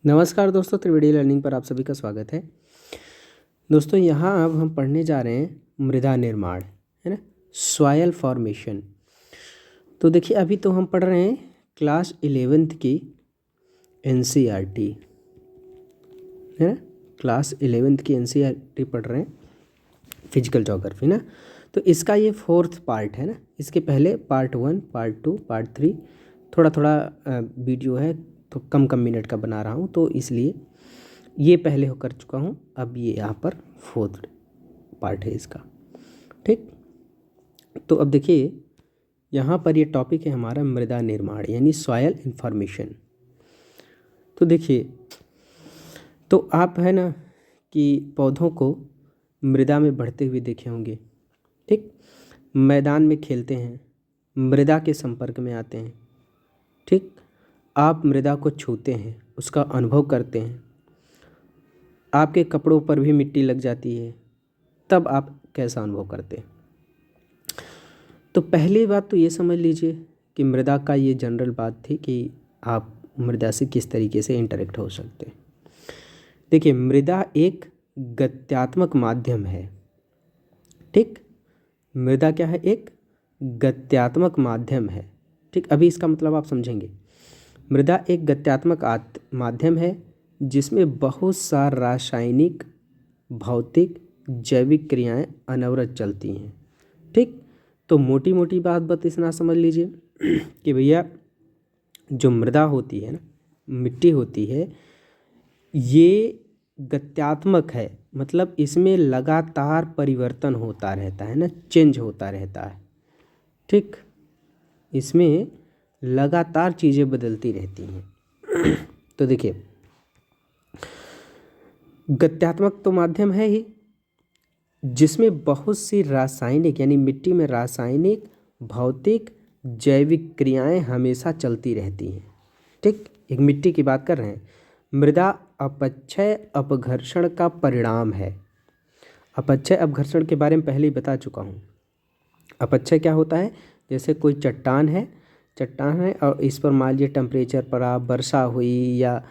नमस्कार दोस्तों, त्रिवेणी लर्निंग पर आप सभी का स्वागत है। दोस्तों यहाँ अब हम पढ़ने जा रहे हैं मृदा निर्माण, है ना, सॉयल फॉर्मेशन। तो देखिए अभी तो हम पढ़ रहे हैं क्लास 11th की एनसीईआरटी, है ना, क्लास 11th की एनसीईआरटी पढ़ रहे हैं, फिजिकल ज्योग्राफी ना। तो इसका ये 4th पार्ट है ना। इसके पहले पार्ट 1, पार्ट 2, पार्ट 3 थोड़ा थोड़ा वीडियो है, तो कम कम मिनट का बना रहा हूँ, तो इसलिए ये पहले हो कर चुका हूँ। अब ये यहाँ पर 4th पार्ट है इसका, ठीक। तो अब देखिए यहाँ पर ये टॉपिक है हमारा मृदा निर्माण यानी सॉयल इन्फॉर्मेशन। तो देखिए, तो आप है ना कि पौधों को मृदा में बढ़ते हुए देखे होंगे, ठीक। मैदान में खेलते हैं, मृदा के संपर्क में आते हैं, ठीक। आप मृदा को छूते हैं, उसका अनुभव करते हैं, आपके कपड़ों पर भी मिट्टी लग जाती है, तब आप कैसा अनुभव करते हैं। तो पहली बात तो ये समझ लीजिए कि मृदा का ये जनरल बात थी कि आप मृदा से किस तरीके से इंटरेक्ट हो सकते हैं। देखिए मृदा एक गत्यात्मक माध्यम है, ठीक। मृदा क्या है? एक गत्यात्मक माध्यम है, ठीक। अभी इसका मतलब आप समझेंगे। मृदा एक गत्यात्मक माध्यम है जिसमें बहुत सा रासायनिक, भौतिक, जैविक क्रियाएं अनवरत चलती हैं, ठीक। तो मोटी मोटी बात इतना समझ लीजिए कि भैया जो मृदा होती है ना, मिट्टी होती है, ये गत्यात्मक है, मतलब इसमें लगातार परिवर्तन होता रहता है ना, चेंज होता रहता है, ठीक। इसमें लगातार चीज़ें बदलती रहती हैं। तो देखिए गत्यात्मक तो माध्यम है ही, जिसमें बहुत सी रासायनिक यानी मिट्टी में रासायनिक, भौतिक, जैविक क्रियाएं हमेशा चलती रहती हैं, ठीक। एक मिट्टी की बात कर रहे हैं। मृदा अपक्षय अपघर्षण का परिणाम है। अपक्षय अपघर्षण के बारे में पहले ही बता चुका हूँ। अपक्षय क्या होता है? जैसे कोई चट्टान है और इस पर मान लीजिए टेम्परेचर पड़ा, वर्षा हुई, या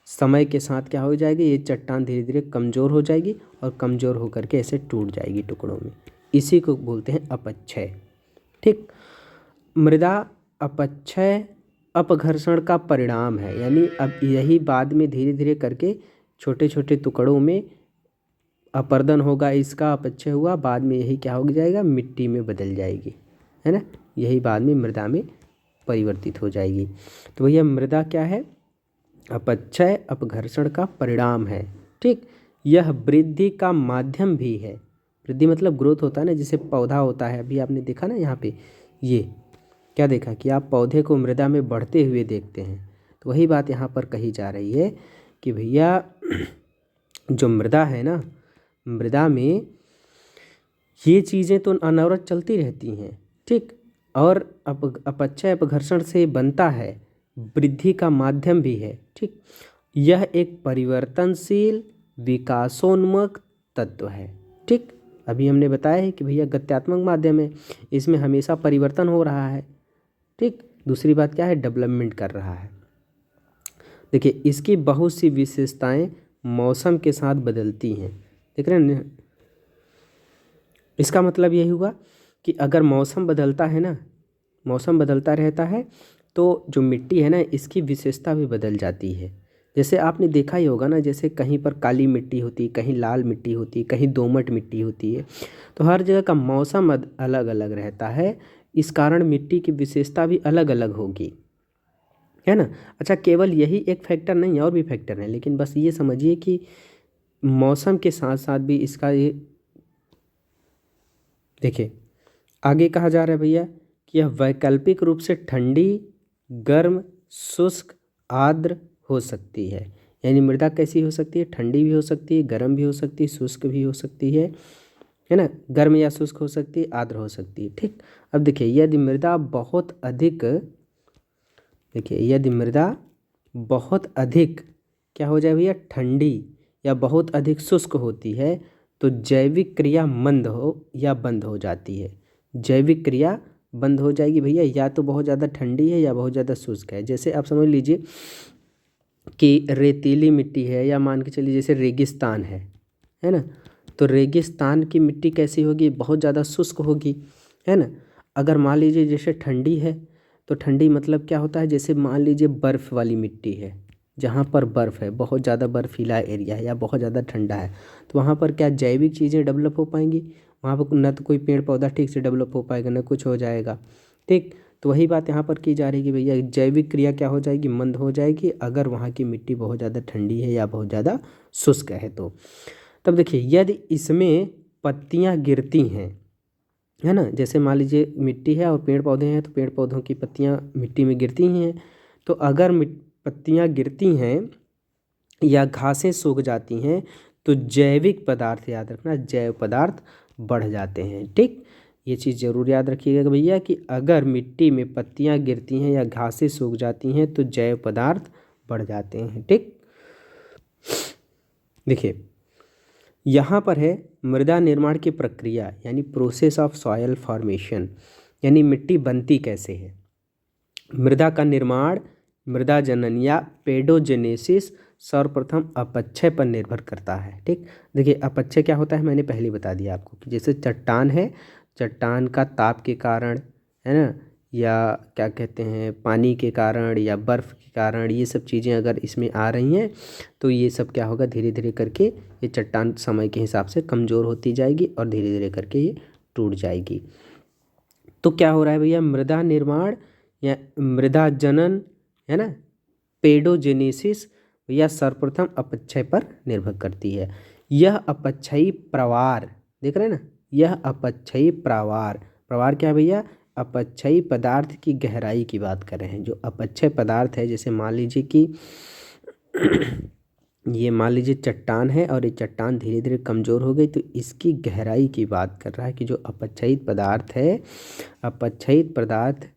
समय के साथ क्या हो जाएगी, ये चट्टान धीरे धीरे कमज़ोर हो जाएगी और कमज़ोर होकर के ऐसे टूट जाएगी टुकड़ों में। इसी को बोलते हैं अपक्षय, ठीक। मृदा अपक्षय अपघर्षण का परिणाम है, यानी अब यही बाद में धीरे धीरे करके छोटे छोटे टुकड़ों में अपर्दन होगा, इसका अपक्षय हुआ, बाद में यही क्या हो जाएगा, मिट्टी में बदल जाएगी, है ना। यही बाद में मृदा में परिवर्तित हो जाएगी। तो भैया मृदा क्या है? अपक्षय अपघर्षण का परिणाम है, ठीक। यह वृद्धि का माध्यम भी है। वृद्धि मतलब ग्रोथ होता है ना, जैसे पौधा होता है। अभी आपने देखा ना यहाँ पे, ये क्या देखा कि आप पौधे को मृदा में बढ़ते हुए देखते हैं। तो वही बात यहाँ पर कही जा रही है कि भैया जो मृदा है ना, मृदा में ये चीज़ें तो अनवरत चलती रहती हैं, ठीक। और अपक्षय अपघर्षण से बनता है, वृद्धि का माध्यम भी है, ठीक। यह एक परिवर्तनशील विकासोन्मुख तत्व है, ठीक। अभी हमने बताया है कि भैया गत्यात्मक माध्यम है, इसमें हमेशा परिवर्तन हो रहा है, ठीक। दूसरी बात क्या है? डेवलपमेंट कर रहा है। देखिए इसकी बहुत सी विशेषताएं मौसम के साथ बदलती हैं, देख रहे हैं। इसका मतलब यही हुआ कि अगर मौसम बदलता है ना, मौसम बदलता रहता है, तो जो मिट्टी है ना, इसकी विशेषता भी बदल जाती है। जैसे आपने देखा ही होगा ना, जैसे कहीं पर काली मिट्टी होती, कहीं लाल मिट्टी होती, कहीं दोमट मिट्टी होती है। तो हर जगह का मौसम अलग अलग रहता है, इस कारण मिट्टी की विशेषता भी अलग अलग होगी, है ना। अच्छा, केवल यही एक फैक्टर नहीं, और भी फैक्टर हैं, लेकिन बस ये समझिए कि मौसम के साथ साथ भी इसका ये देखिए आगे कहा जा रहा है भैया कि यह वैकल्पिक रूप से ठंडी, गर्म, शुष्क, आर्द्र हो सकती है। यानी मृदा कैसी हो सकती है? ठंडी भी हो सकती है, गर्म भी हो सकती है, शुष्क भी हो सकती है ना। गर्म या शुष्क हो सकती है, आर्द्र हो सकती है, ठीक। अब देखिए यदि मृदा बहुत अधिक, देखिए यदि मृदा बहुत अधिक क्या हो जाए भैया, ठंडी या बहुत अधिक शुष्क होती है, तो जैविक क्रिया मंद हो या बंद हो जाती है। जैविक क्रिया बंद हो जाएगी भैया, या तो बहुत ज़्यादा ठंडी है या बहुत ज़्यादा शुष्क है। जैसे आप समझ लीजिए कि रेतीली मिट्टी है या मान के चलिए जैसे रेगिस्तान है ना, तो रेगिस्तान की मिट्टी कैसी होगी, बहुत ज़्यादा शुष्क होगी, है ना। अगर मान लीजिए जैसे ठंडी है, तो ठंडी मतलब क्या होता है, जैसे मान लीजिए बर्फ़ वाली मिट्टी है, जहाँ पर बर्फ़ है, बहुत ज़्यादा बर्फीला एरिया है या बहुत ज़्यादा ठंडा है, तो वहाँ पर क्या जैविक चीज़ें डेवलप हो पाएंगी, वहाँ पर न तो कोई पेड़ पौधा ठीक से डेवलप हो पाएगा, न कुछ हो जाएगा। ठीक, तो वही बात यहाँ पर की जा रही है कि भैया जैविक क्रिया क्या हो जाएगी, मंद हो जाएगी, अगर वहाँ की मिट्टी बहुत ज़्यादा ठंडी है या बहुत ज़्यादा शुष्क है तो। तब देखिए यदि इसमें पत्तियाँ गिरती हैं, है ना, जैसे मान लीजिए मिट्टी है और पेड़ पौधे हैं, तो पेड़ पौधों की पत्तियाँ मिट्टी में गिरती हैं, तो अगर पत्तियाँ गिरती हैं या घासें सूख जाती हैं, तो जैविक पदार्थ, याद रखना, जैव पदार्थ बढ़ जाते हैं। ठीक, ये चीज़ ज़रूर याद रखिएगा भैया कि अगर मिट्टी में पत्तियाँ गिरती हैं या घासें सूख जाती हैं तो जैव पदार्थ बढ़ जाते हैं। ठीक, देखिए यहाँ पर है मृदा निर्माण की प्रक्रिया, यानी प्रोसेस ऑफ सॉयल फॉर्मेशन, यानी मिट्टी बनती कैसे है। मृदा का निर्माण मृदा जनन या पेडोजेनेसिस सर्वप्रथम अपक्षय पर निर्भर करता है। ठीक, देखिए अपक्षय क्या होता है, मैंने पहले बता दिया आपको कि जैसे चट्टान है, चट्टान का ताप के कारण, है ना, या क्या कहते हैं पानी के कारण या बर्फ़ के कारण, ये सब चीज़ें अगर इसमें आ रही हैं तो ये सब क्या होगा, धीरे धीरे करके ये चट्टान समय के हिसाब से कमज़ोर होती जाएगी और धीरे धीरे करके ये टूट जाएगी। तो क्या हो रहा है भैया, मृदा निर्माण या मृदा जनन, है ना, पेडोजेनेसिस या सर्वप्रथम अपक्षय पर निर्भर करती है। यह अपक्षयी प्रवार, देख रहे हैं ना, यह अपक्षयी प्रवार, प्रवार क्या है भैया, अपक्षयी पदार्थ की गहराई की बात कर रहे हैं। जो अपक्षय पदार्थ है, जैसे मान लीजिए कि ये मान लीजिए चट्टान है और ये चट्टान धीरे धीरे कमज़ोर हो गई, तो इसकी गहराई की बात कर रहा है कि जो अपक्षयित पदार्थ है, अपक्षयित पदार्थ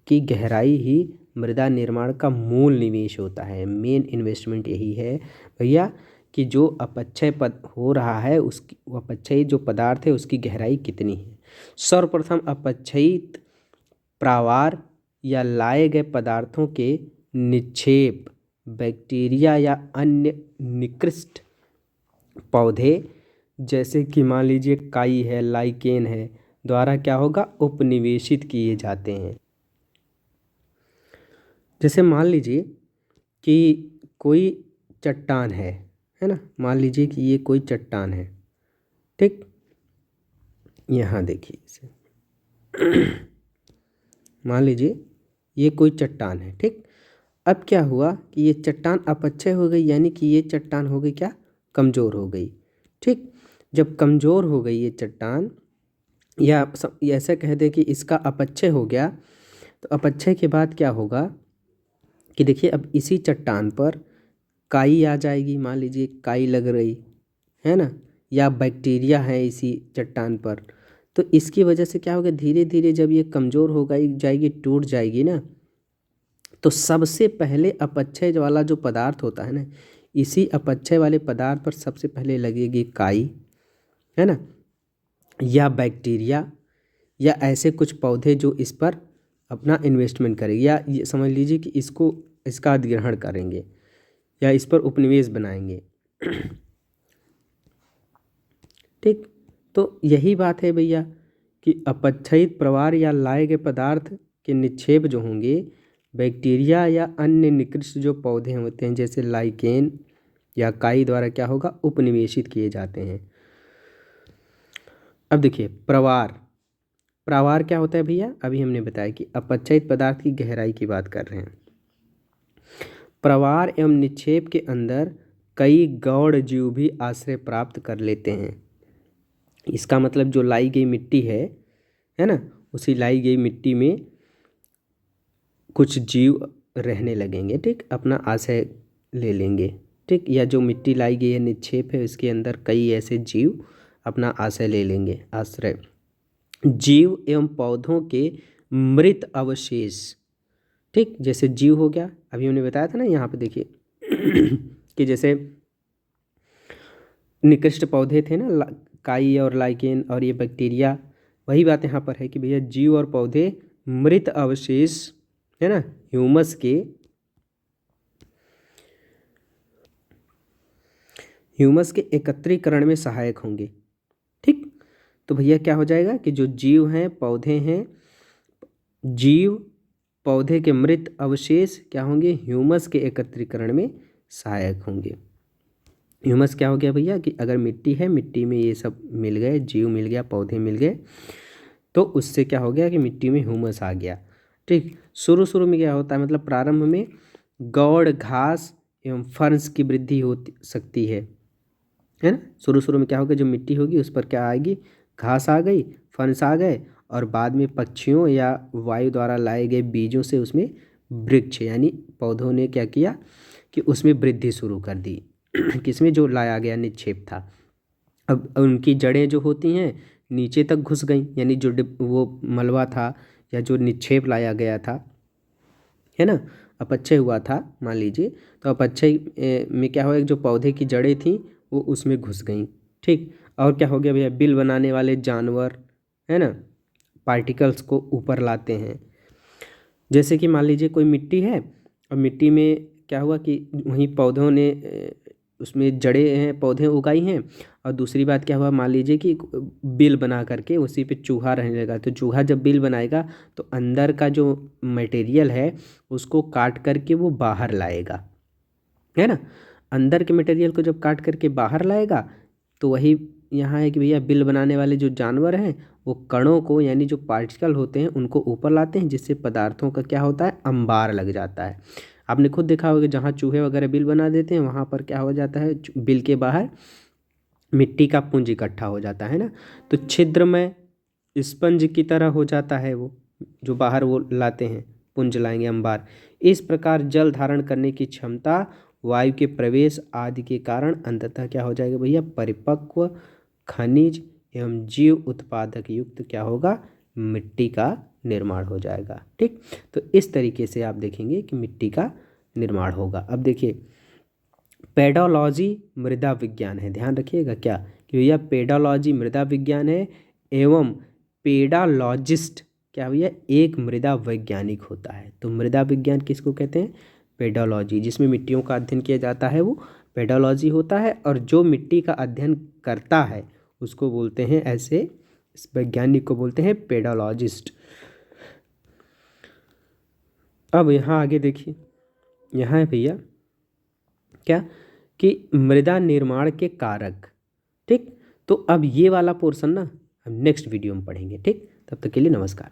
की गहराई ही मृदा निर्माण का मूल निवेश होता है। मेन इन्वेस्टमेंट यही है भैया कि जो अपक्षय पद हो रहा है उसकी, अपक्षयी जो पदार्थ है उसकी गहराई कितनी है। सर्वप्रथम अपक्षयित प्रावार या लाए गए पदार्थों के निक्षेप बैक्टीरिया या अन्य निकृष्ट पौधे, जैसे कि मान लीजिए काई है, लाइकेन है, द्वारा क्या होगा, उपनिवेशित किए जाते हैं। जैसे मान लीजिए कि कोई चट्टान है ना, मान लीजिए कि ये कोई चट्टान है। ठीक, यहाँ देखिए इसे मान लीजिए ये कोई चट्टान है। ठीक, अब क्या हुआ कि ये चट्टान अपक्षय हो गई, यानी कि ये चट्टान हो गई क्या, कमज़ोर हो गई। ठीक, जब कमज़ोर हो गई ये चट्टान, या ऐसा कह दे कि इसका अपक्षय हो गया, तो अपक्षय के बाद क्या होगा कि देखिए अब इसी चट्टान पर काई आ जाएगी, मान लीजिए काई लग रही है ना, या बैक्टीरिया है इसी चट्टान पर, तो इसकी वजह से क्या होगा, धीरे धीरे जब ये कमज़ोर हो गई जाएगी, टूट जाएगी ना, तो सबसे पहले अपक्षय वाला जो पदार्थ होता है ना, इसी अपक्षय वाले पदार्थ पर सबसे पहले लगेगी काई, है ना, या बैक्टीरिया, या ऐसे कुछ पौधे जो इस पर अपना इन्वेस्टमेंट करेंगे, या ये समझ लीजिए कि इसका अधिग्रहण करेंगे या इस पर उपनिवेश बनाएंगे। ठीक, तो यही बात है भैया कि अपक्षयित प्रवार या लाए गए पदार्थ के निक्षेप जो होंगे, बैक्टीरिया या अन्य निकृष्ट जो पौधे होते हैं जैसे लाइकेन या काई द्वारा क्या होगा, उपनिवेशित किए जाते हैं। अब देखिए प्रवार, प्रवार क्या होता है भैया, अभी हमने बताया कि अपक्षयित पदार्थ की गहराई की बात कर रहे हैं। प्रवार एवं निक्षेप के अंदर कई गौड़ जीव भी आश्रय प्राप्त कर लेते हैं। इसका मतलब जो लाई गई मिट्टी है ना, उसी लाई गई मिट्टी में कुछ जीव रहने लगेंगे। ठीक, अपना आश्रय ले लेंगे। ठीक, या जो मिट्टी लाई गई है, निक्षेप है, इसके अंदर कई ऐसे जीव अपना आश्रय ले लेंगे। आश्रय, जीव एवं पौधों के मृत अवशेष। ठीक, जैसे जीव हो गया, अभी हमने बताया था ना यहाँ पे देखिए कि जैसे निकृष्ट पौधे थे ना, काई और लाइकेन और ये बैक्टीरिया, वही बात यहाँ पर है कि भैया जीव और पौधे मृत अवशेष, है ना, ह्यूमस के ह्यूमस के एकत्रीकरण में सहायक होंगे। ठीक, तो भैया क्या हो जाएगा कि जो जीव हैं, पौधे हैं, जीव पौधे के मृत अवशेष क्या होंगे, ह्यूमस के एकत्रीकरण में सहायक होंगे। ह्यूमस क्या हो गया भैया कि अगर मिट्टी है, मिट्टी में ये सब मिल गए, जीव मिल गया, पौधे मिल गए, तो उससे क्या हो गया कि मिट्टी में ह्यूमस आ गया। ठीक, शुरू शुरू में क्या होता है, मतलब प्रारंभ में गौड़, घास एवं फर्श की वृद्धि हो सकती है ना। शुरू शुरू में क्या होगा, जो मिट्टी होगी उस पर क्या आएगी, घास आ गई, फर्श आ गए, और बाद में पक्षियों या वायु द्वारा लाए गए बीजों से उसमें वृक्ष यानी पौधों ने क्या किया कि उसमें वृद्धि शुरू कर दी किसमें, जो लाया गया निक्षेप था। अब उनकी जड़ें जो होती हैं नीचे तक घुस गई, यानी जो वो मलबा था या जो निक्षेप लाया गया था, है ना, अपक्षय हुआ था मान लीजिए, तो अपक्षय में क्या हुआ, जो पौधे की जड़ें थीं वो उसमें घुस गईं। ठीक, और क्या हो गया भैया, बिल बनाने वाले जानवर, है ना, पार्टिकल्स को ऊपर लाते हैं। जैसे कि मान लीजिए कोई मिट्टी है और मिट्टी में क्या हुआ कि वहीं पौधों ने उसमें जड़ें हैं, पौधे उगाई हैं, और दूसरी बात क्या हुआ, मान लीजिए कि बिल बना करके उसी पे चूहा रहने लगा, तो चूहा जब बिल बनाएगा तो अंदर का जो मटेरियल है उसको काट करके वो बाहर लाएगा, है ना। अंदर के मटेरियल को जब काट करके बाहर लाएगा तो वही यहाँ है कि भैया बिल बनाने वाले जो जानवर हैं वो कणों को यानी जो पार्टिकल होते हैं उनको ऊपर लाते हैं, जिससे पदार्थों का क्या होता है, अंबार लग जाता है। आपने खुद देखा होगा जहाँ चूहे वगैरह बिल बना देते हैं वहाँ पर क्या हो जाता है, बिल के बाहर मिट्टी का पुंज इकट्ठा हो जाता है ना, तो छिद्र में स्पंज की तरह हो जाता है वो, जो बाहर वो लाते हैं पुंज लाएंगे, अंबार। इस प्रकार जल धारण करने की क्षमता, वायु के प्रवेश आदि के कारण अंततः क्या हो जाएगा भैया, परिपक्व खनिज एवं जीव उत्पादक युक्त क्या होगा, मिट्टी का निर्माण हो जाएगा। ठीक, तो इस तरीके से आप देखेंगे कि मिट्टी का निर्माण होगा। अब देखिए पेडोलॉजी मृदा विज्ञान है, ध्यान रखिएगा क्या कि भैया पेडोलॉजी मृदा विज्ञान है, एवं पेडोलॉजिस्ट क्या भैया एक मृदा वैज्ञानिक होता है। तो मृदा विज्ञान किसको कहते हैं, पेडोलॉजी, जिसमें मिट्टियों का अध्ययन किया जाता है वो पेडोलॉजी होता है, और जो मिट्टी का अध्ययन करता है उसको बोलते हैं, ऐसे इस वैज्ञानिक को बोलते हैं पेडोलॉजिस्ट। अब यहाँ आगे देखिए, यहाँ है भैया क्या कि मृदा निर्माण के कारक। ठीक, तो अब ये वाला पोर्शन ना हम नेक्स्ट वीडियो में पढ़ेंगे। ठीक, तब तक के लिए नमस्कार।